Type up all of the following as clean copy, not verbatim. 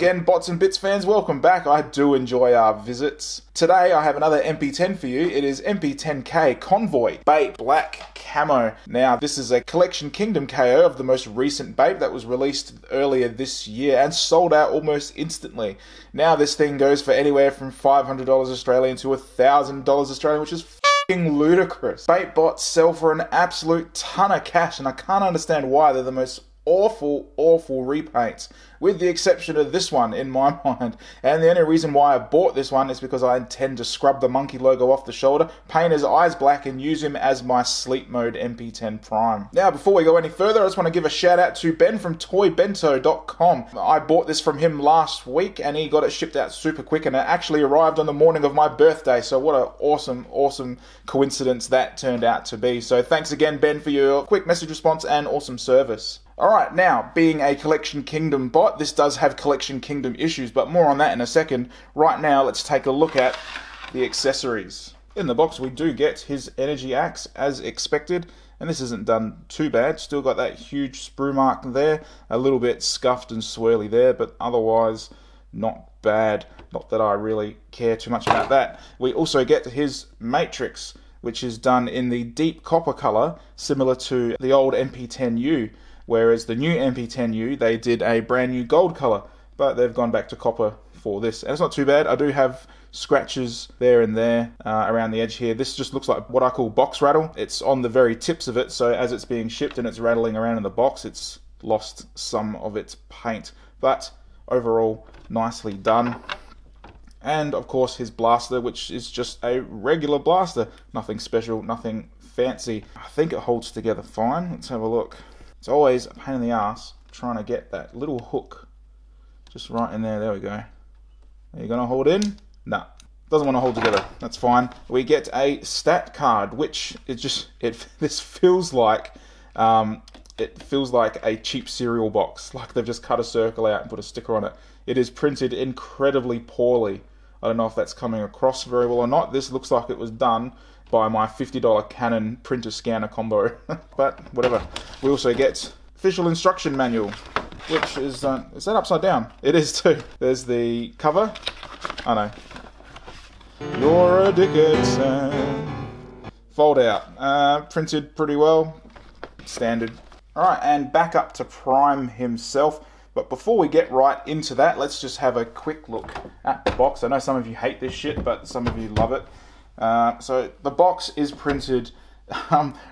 again, Bots and Bits fans, welcome back. I do enjoy our visits. Today I have another MP10 for you. It is MP10K Convoy Bape Black Camo. Now this is a Collection Kingdom KO of the most recent Bape that was released earlier this year and sold out almost instantly. Now this thing goes for anywhere from $500 Australian to $1,000 Australian, which is f***ing ludicrous. Bape bots sell for an absolute ton of cash, and I can't understand why. They're the most awful repaints, with the exception of this one in my mind. And the only reason why I bought this one is because I intend to scrub the monkey logo off the shoulder, paint his eyes black, and use him as my sleep mode MP10 Prime. Now before we go any further, I just want to give a shout out to Ben from toybento.com. I bought this from him last week and he got it shipped out super quick, and it actually arrived on the morning of my birthday, so what an awesome coincidence that turned out to be. So thanks again, Ben, for your quick message response and awesome service. Alright, now, being a Collection Kingdom bot, this does have Collection Kingdom issues, but more on that in a second. Right now, let's take a look at the accessories. In the box, we do get his energy axe, as expected, and this isn't done too bad. Still got that huge sprue mark there, a little bit scuffed and swirly there, but otherwise, not bad. Not that I really care too much about that. We also get his matrix, which is done in the deep copper colour, similar to the old MP10U. Whereas the new MP10U, they did a brand new gold colour, but they've gone back to copper for this. And it's not too bad. I do have scratches there and there around the edge here. This just looks like what I call box rattle. It's on the very tips of it, so as it's being shipped and it's rattling around in the box, it's lost some of its paint. But overall, nicely done. And of course his blaster, which is just a regular blaster. Nothing special, nothing fancy. I think it holds together fine. Let's have a look. It's always a pain in the ass trying to get that little hook just right in there. There we go. Are you going to hold in? No. Doesn't want to hold together. That's fine. We get a stat card, which this feels like a cheap cereal box. Like they've just cut a circle out and put a sticker on it. It is printed incredibly poorly. I don't know if that's coming across very well or not. This looks like it was done by my $50 Canon printer scanner combo, but whatever. We also get official instruction manual, which is that upside down? It is too. There's the cover. I know. You're a Dickinson. Fold out. Printed pretty well. Standard. Alright, and back up to Prime himself. But before we get right into that, let's just have a quick look at the box. I know some of you hate this shit, but some of you love it. So the box is printed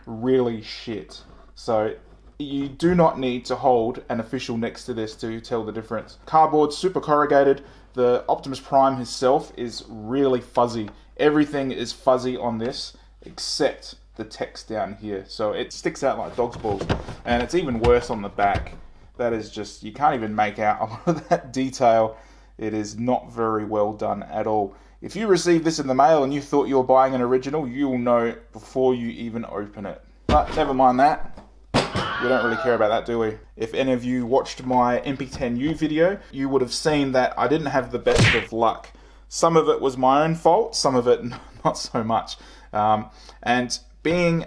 really shit. So you do not need to hold an official next to this to tell the difference. Cardboard, super corrugated. The Optimus Prime himself is really fuzzy. Everything is fuzzy on this except the text down here. So it sticks out like dog's balls. And it's even worse on the back. That is just, you can't even make out a lot of that detail. It is not very well done at all. If you receive this in the mail and you thought you were buying an original, you will know before you even open it. But never mind that. We don't really care about that, do we? If any of you watched my MP10U video, you would have seen that I didn't have the best of luck. Some of it was my own fault, some of it not so much. And being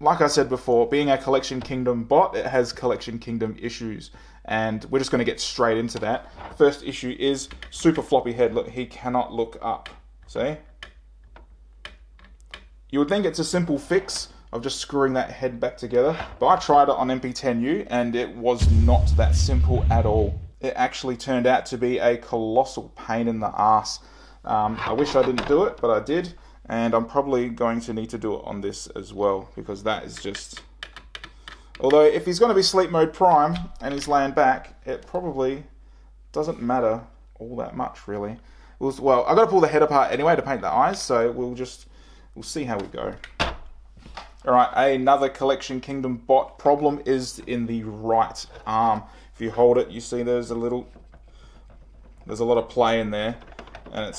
like I said before, being a Collection Kingdom bot, it has Collection Kingdom issues. And we're just going to get straight into that. First issue is super floppy head. Look, he cannot look up. See? You would think it's a simple fix of just screwing that head back together. But I tried it on MP10U and it was not that simple at all. It actually turned out to be a colossal pain in the ass. I wish I didn't do it, but I did. And I'm probably going to need to do it on this as well, because that is just... Although, if he's going to be Sleep Mode Prime, and he's laying back, it probably doesn't matter all that much, really. Well, I've got to pull the head apart anyway to paint the eyes, so we'll see how we go. Alright, another Collection Kingdom bot problem is in the right arm. If you hold it, you see there's a lot of play in there, and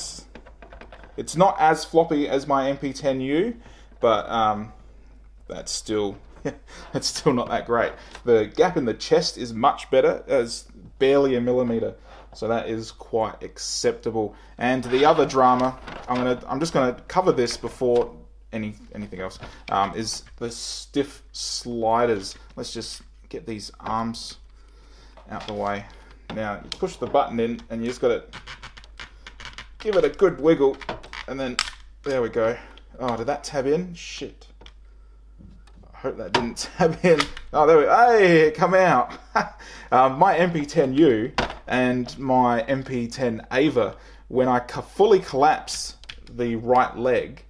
it's not as floppy as my MP10U, but that's still... it's still not that great. The gap in the chest is much better, it's barely a millimeter, so that is quite acceptable. And the other drama, I'm just gonna cover this before anything else, is the stiff sliders. Let's just get these arms out the way. Now, you push the button in and you just got to give it a good wiggle, and then, there we go. Oh, did that tab in? Shit. I hope that didn't tab in. Oh, there we go. Hey, it come out. My MP10U and my MP10 Ava, when I fully collapse the right leg,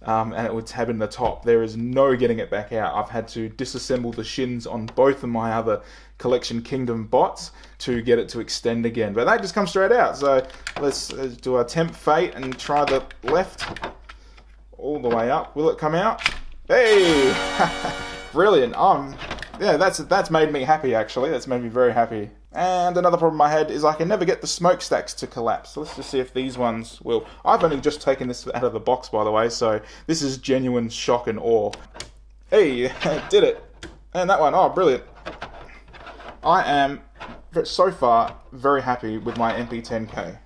and it would tab in the top, there is no getting it back out. I've had to disassemble the shins on both of my other Collection Kingdom bots to get it to extend again. But that just comes straight out. So let's do our temp fate and try the left all the way up. Will it come out? Hey! Brilliant. Yeah, that's made me happy, actually. That's made me very happy. And another problem I had is I can never get the smokestacks to collapse. So let's just see if these ones will. I've only just taken this out of the box, by the way, so this is genuine shock and awe. Hey, did it. And that one, oh, brilliant. I am, so far, very happy with my MP10K.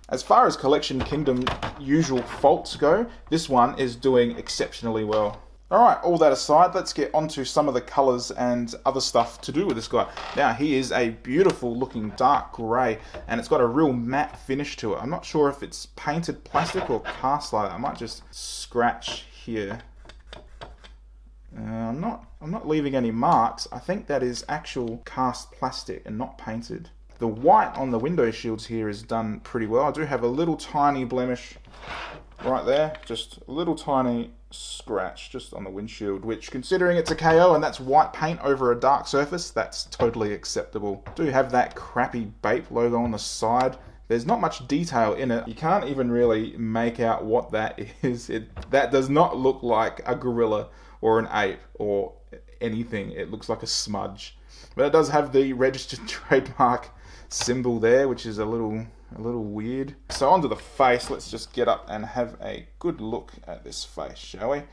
As far as Collection Kingdom usual faults go, this one is doing exceptionally well. Alright, all that aside, let's get onto some of the colours and other stuff to do with this guy. Now, he is a beautiful looking dark grey, and it's got a real matte finish to it. I'm not sure if it's painted plastic or cast like that. I might just scratch here. I'm not leaving any marks. I think that is actual cast plastic and not painted. The white on the window shields here is done pretty well. I do have a little tiny blemish right there, just a little tiny scratch just on the windshield, which, considering it's a KO and that's white paint over a dark surface, that's totally acceptable. Do have that crappy Bape logo on the side. There's not much detail in it. You can't even really make out what that is. That does not look like a gorilla or an ape or anything. It looks like a smudge. But it does have the registered trademark symbol there, which is a little weird. So onto the face, let's just get up and have a good look at this face, shall we?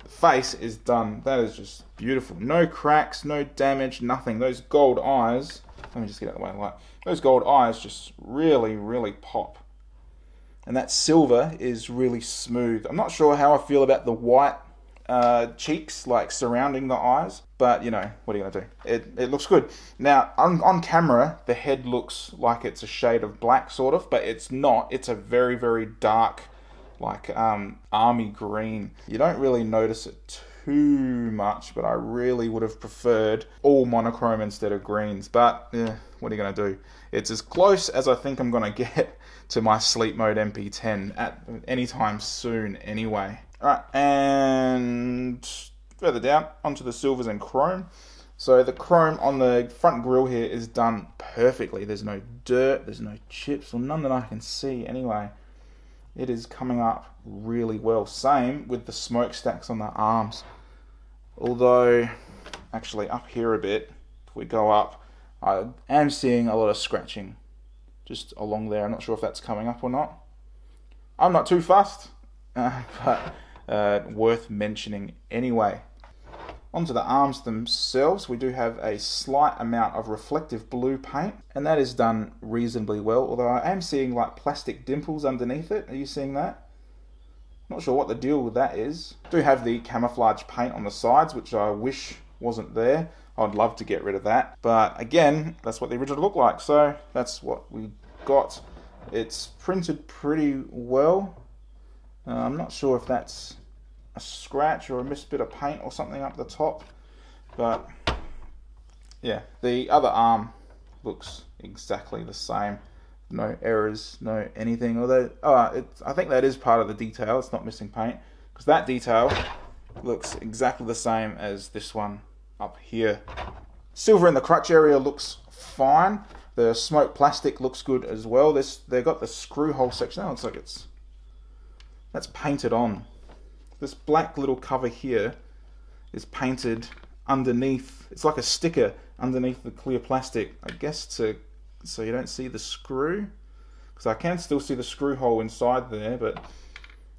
The face is done. That is just beautiful. No cracks, no damage, nothing. Those gold eyes, let me just get out of the way of the light. Those gold eyes just really, really pop. And that silver is really smooth. I'm not sure how I feel about the white cheeks, like surrounding the eyes, but you know, what are you gonna do? It looks good. Now, on camera, the head looks like it's a shade of black, sort of, but it's not. It's a very, very dark, like army green. You don't really notice it too much, but I really would have preferred all monochrome instead of greens. But yeah, what are you gonna do? It's as close as I think I'm gonna get to my sleep mode MP10 at any time soon, anyway. Alright, and further down onto the silvers and chrome. So the chrome on the front grille here is done perfectly. There's no dirt, there's no chips, or none that I can see anyway. It is coming up really well. Same with the smokestacks on the arms. Although, actually up here a bit, if we go up, I am seeing a lot of scratching just along there. I'm not sure if that's coming up or not. I'm not too fussed, but worth mentioning anyway. Onto the arms themselves, we do have a slight amount of reflective blue paint, and that is done reasonably well, although I am seeing like plastic dimples underneath it. Are you seeing that? Not sure what the deal with that is. Do have the camouflage paint on the sides, which I wish wasn't there. I'd love to get rid of that, but again, that's what the original looked like, so that's what we got. It's printed pretty well. I'm not sure if that's a scratch or a missed bit of paint or something up the top, but yeah, the other arm looks exactly the same. No errors, no anything. Although, I think that is part of the detail. It's not missing paint, because that detail looks exactly the same as this one up here. Silver in the crutch area looks fine. The smoked plastic looks good as well. They've got the screw hole section. That looks like that's painted on. This black little cover here is painted underneath. It's like a sticker underneath the clear plastic, I guess, so you don't see the screw, because I can still see the screw hole inside there, but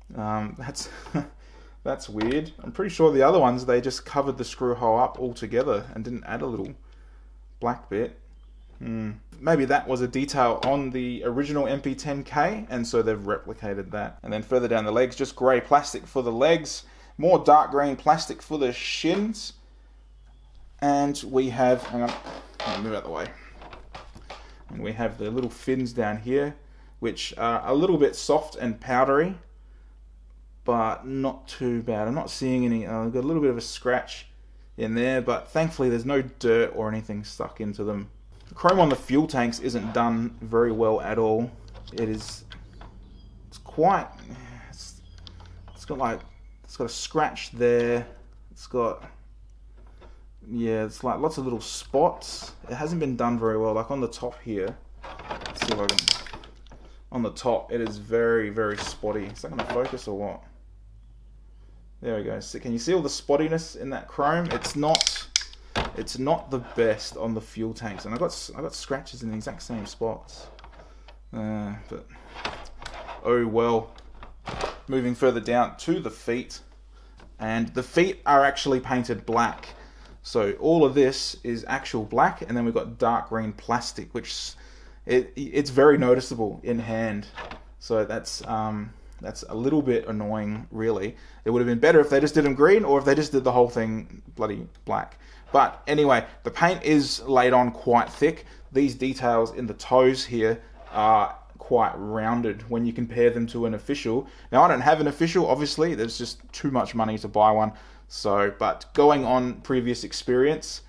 that's that's weird. I'm pretty sure the other ones, they just covered the screw hole up altogether and didn't add a little black bit. Maybe that was a detail on the original MP10K, and so they've replicated that. And then further down the legs, just grey plastic for the legs, more dark green plastic for the shins, and we have, hang on, I'll move out the way. And we have the little fins down here, which are a little bit soft and powdery, but not too bad. I'm not seeing any, I've got a little bit of a scratch in there, but thankfully there's no dirt or anything stuck into them. The chrome on the fuel tanks isn't done very well at all. It's got a scratch there. It's got, yeah, it's like lots of little spots. It hasn't been done very well. Like on the top here, let's see if I can, on the top, it is very, very spotty. Is that going to focus or what? There we go. So can you see all the spottiness in that chrome? It's not the best on the fuel tanks, and I got scratches in the exact same spots. But oh well. Moving further down to the feet, and the feet are actually painted black. So all of this is actual black, and then we've got dark green plastic, which it's very noticeable in hand. So that's a little bit annoying, really. It would have been better if they just did them green, or if they just did the whole thing bloody black. But anyway, the paint is laid on quite thick. These details in the toes here are quite rounded when you compare them to an official. Now, I don't have an official, obviously. There's just too much money to buy one. So, but going on previous experience,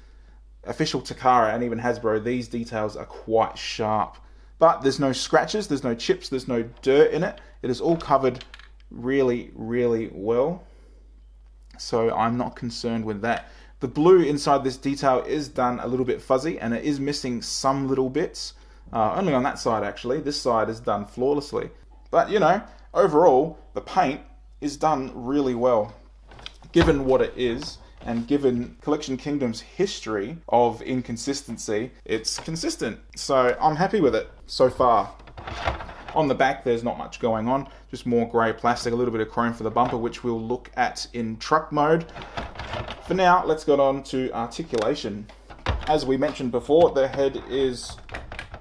official Takara and even Hasbro, these details are quite sharp. But there's no scratches, there's no chips, there's no dirt in it. It is all covered really, really well. So I'm not concerned with that. The blue inside this detail is done a little bit fuzzy, and it is missing some little bits. Only on that side, actually. This side is done flawlessly. But, you know, overall, the paint is done really well. Given what it is, and given Collection Kingdom's history of inconsistency, it's consistent. So I'm happy with it so far. On the back, there's not much going on. Just more grey plastic, a little bit of chrome for the bumper, which we'll look at in truck mode. For now, let's get on to articulation. As we mentioned before, the head is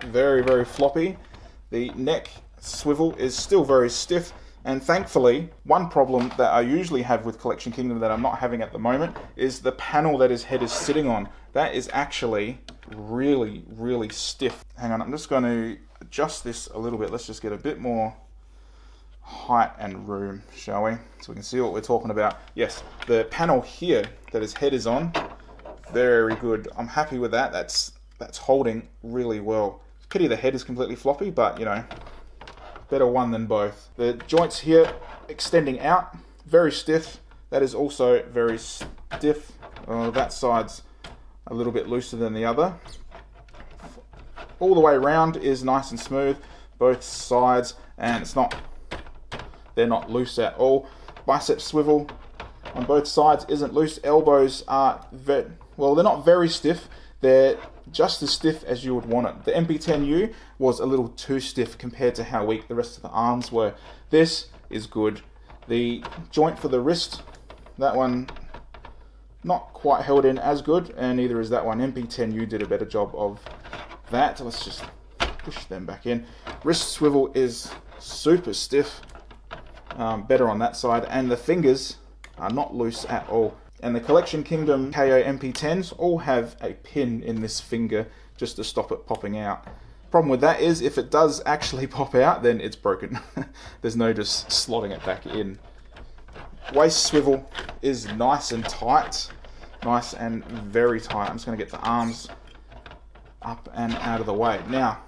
very, very floppy. The neck swivel is still very stiff, and thankfully, one problem that I usually have with Collection Kingdom that I'm not having at the moment is the panel that his head is sitting on. That is actually really, really stiff. Hang on, I'm just going to adjust this a little bit. Let's just get a bit more height and room, shall we? So we can see what we're talking about. Yes, the panel here that his head is on, very good. I'm happy with that. That's holding really well. Pity the head is completely floppy, but you know, better one than both. The joints here extending out, very stiff. That is also very stiff. That side's a little bit looser than the other. All the way around is nice and smooth, both sides, and they're not loose at all. Bicep swivel on both sides isn't loose. Elbows are well, they're not very stiff. They're just as stiff as you would want it. The MP10U was a little too stiff compared to how weak the rest of the arms were. This is good. The joint for the wrist, that one not quite held in as good, and neither is that one. MP10U did a better job of that. Let's just push them back in. Wrist swivel is super stiff. Better on that side, and the fingers are not loose at all. And the Collection Kingdom KO MP10s all have a pin in this finger just to stop it popping out. Problem with that is if it does actually pop out, then it's broken. There's no just slotting it back in. Waist swivel is nice and tight. Nice and very tight. I'm just going to get the arms up and out of the way. Now,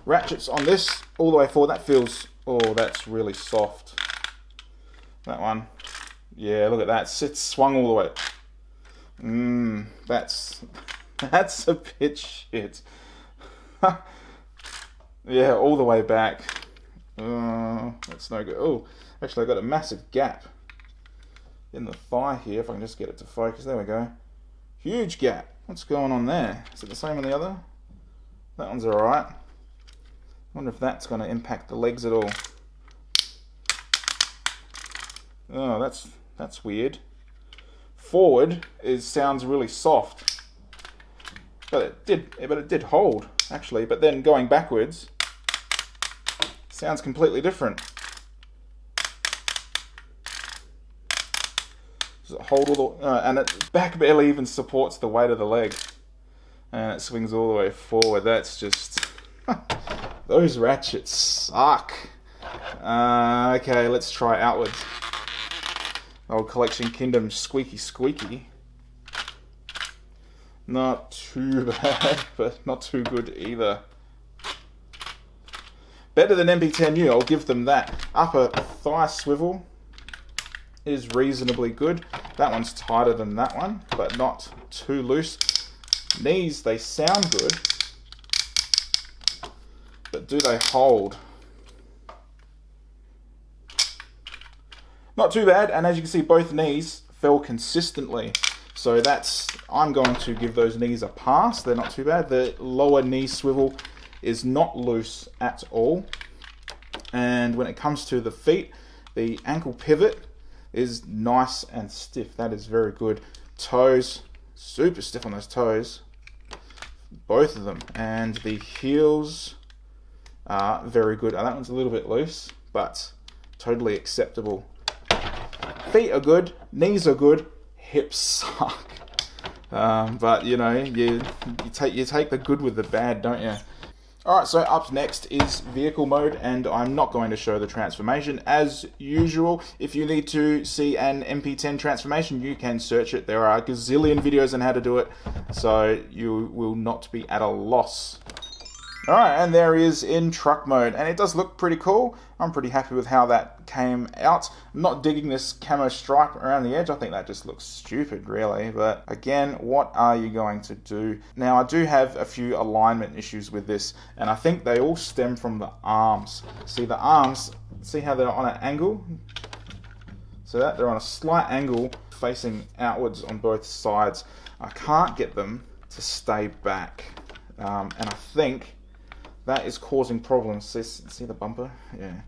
ratchets on this all the way forward. That feels, oh, that's really soft. That one. Yeah, look at that. It's swung all the way. That's a bit shit. Yeah, all the way back. That's no good. Oh, actually I got a massive gap in the thigh here. If I can just get it to focus. There we go. Huge gap. What's going on there? Is it the same on the other? That one's alright. I wonder if that's going to impact the legs at all. Oh, that's weird. Forward sounds really soft, but it did hold actually. But then going backwards sounds completely different. Does it hold all the? And it back barely even supports the weight of the leg, and it swings all the way forward. That's just Those ratchets suck. Okay, let's try outwards. Old Collection Kingdom squeaky squeaky. Not too bad, but not too good either. Better than MP10U, I'll give them that. Upper thigh swivel is reasonably good. That one's tighter than that one, but not too loose. Knees, they sound good, but do they hold? Not too bad, and as you can see, both knees fell consistently. So I'm going to give those knees a pass. They're not too bad. The lower knee swivel is not loose at all. And when it comes to the feet, the ankle pivot is nice and stiff. That is very good. Toes, super stiff on those toes. Both of them. And the heels are very good. That one's a little bit loose, but totally acceptable. Feet are good. Knees are good. Hips suck. But you know, you take the good with the bad, don't you? Alright, so up next is vehicle mode, and I'm not going to show the transformation as usual. If you need to see an MP10 transformation, you can search it. There are a gazillion videos on how to do it, so you will not be at a loss. Alright, and there he is in truck mode, and it does look pretty cool. I'm pretty happy with how that came out. I'm not digging this camo stripe around the edge. I think that just looks stupid, really. But again, what are you going to do? Now, I do have a few alignment issues with this, and I think they all stem from the arms. See, the arms, see how they're on an angle? So that they're on a slight angle facing outwards on both sides. I can't get them to stay back, and I think that is causing problems. See the bumper? Yeah.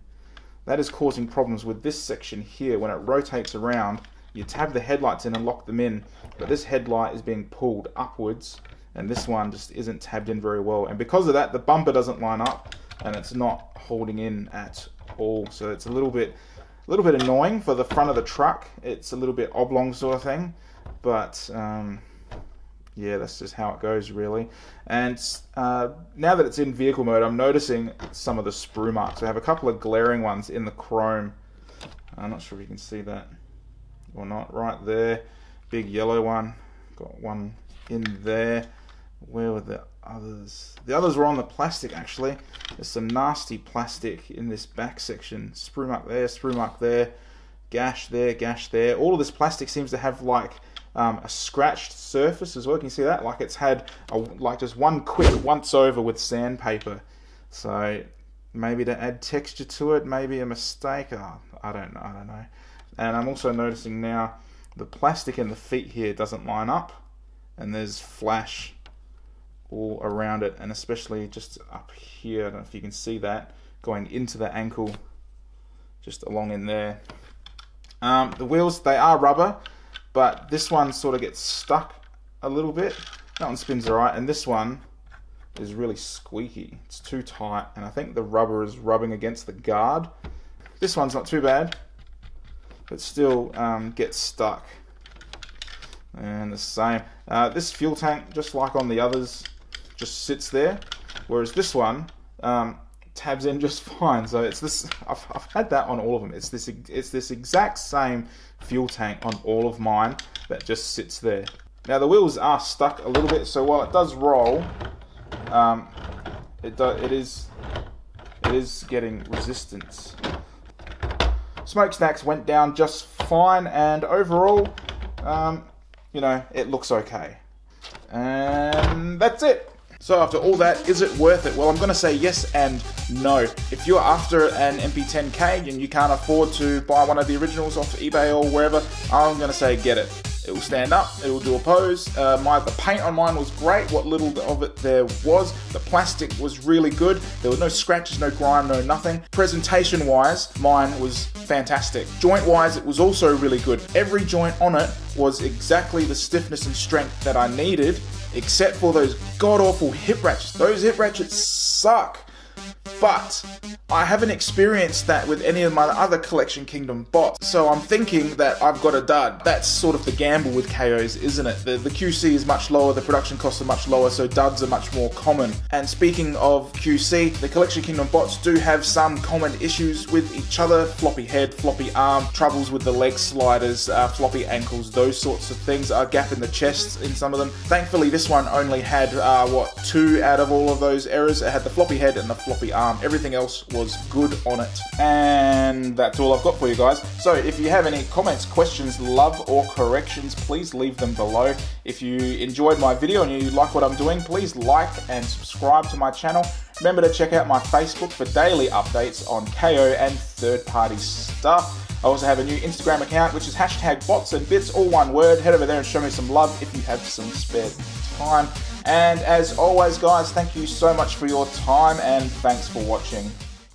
That is causing problems with this section here. When it rotates around, you tab the headlights in and lock them in, but this headlight is being pulled upwards, and this one just isn't tabbed in very well. And because of that, the bumper doesn't line up, and it's not holding in at all. So it's a little bit annoying for the front of the truck. It's a little bit oblong sort of thing, but yeah, that's just how it goes, really. And now that it's in vehicle mode, I'm noticing some of the sprue marks. I have a couple of glaring ones in the chrome. I'm not sure if you can see that or not. Right there, big yellow one. Got one in there. Where were the others? The others were on the plastic, actually. There's some nasty plastic in this back section. Sprue mark there, gash there, gash there. All of this plastic seems to have like a scratched surface as well. Can you see that? Like it's had like just one quick once over with sandpaper. So maybe to add texture to it, maybe a mistake. Oh, I don't know. And I'm also noticing now the plastic in the feet here doesn't line up, and there's flash all around it, and especially just up here. I don't know if you can see that going into the ankle, just along in there. The wheels, they are rubber, but this one sort of gets stuck a little bit. That one spins alright, and this one is really squeaky. It's too tight, and I think the rubber is rubbing against the guard. This one's not too bad, but still gets stuck. And the same. This fuel tank, just like on the others, just sits there, whereas this one tabs in just fine. So it's this. I've had that on all of them. It's this exact same fuel tank on all of mine that just sits there. Now the wheels are stuck a little bit, so while it does roll, it is getting resistance. Smokestacks went down just fine, and overall, you know, it looks okay. And that's it. So after all that, is it worth it? Well, I'm going to say yes and no. If you're after an MP10K and you can't afford to buy one of the originals off eBay or wherever, I'm going to say get it. It will stand up, it will do a pose. The paint on mine was great, what little of it there was. The plastic was really good. There were no scratches, no grime, no nothing. Presentation wise, mine was fantastic. Joint wise, it was also really good. Every joint on it was exactly the stiffness and strength that I needed, except for those god-awful hip ratchets. Those hip ratchets suck. but I haven't experienced that with any of my other Collection Kingdom bots, so I'm thinking that I've got a dud. That's sort of the gamble with KOs, isn't it? The QC is much lower, the production costs are much lower, so duds are much more common. And speaking of QC, the Collection Kingdom bots do have some common issues with each other: floppy head, floppy arm, troubles with the leg sliders, floppy ankles, those sorts of things, a gap in the chest in some of them. Thankfully this one only had, 2 out of all of those errors. It had the floppy head and the floppy arm. Everything else was good on it. And that's all I've got for you guys. So if you have any comments, questions, love or corrections, please leave them below. If you enjoyed my video and you like what I'm doing, please like and subscribe to my channel. Remember to check out my Facebook for daily updates on KO and third-party stuff. I also have a new Instagram account, which is #botsandbits, all one word. Head over there and show me some love if you have some spare time. And as always, guys, thank you so much for your time and thanks for watching.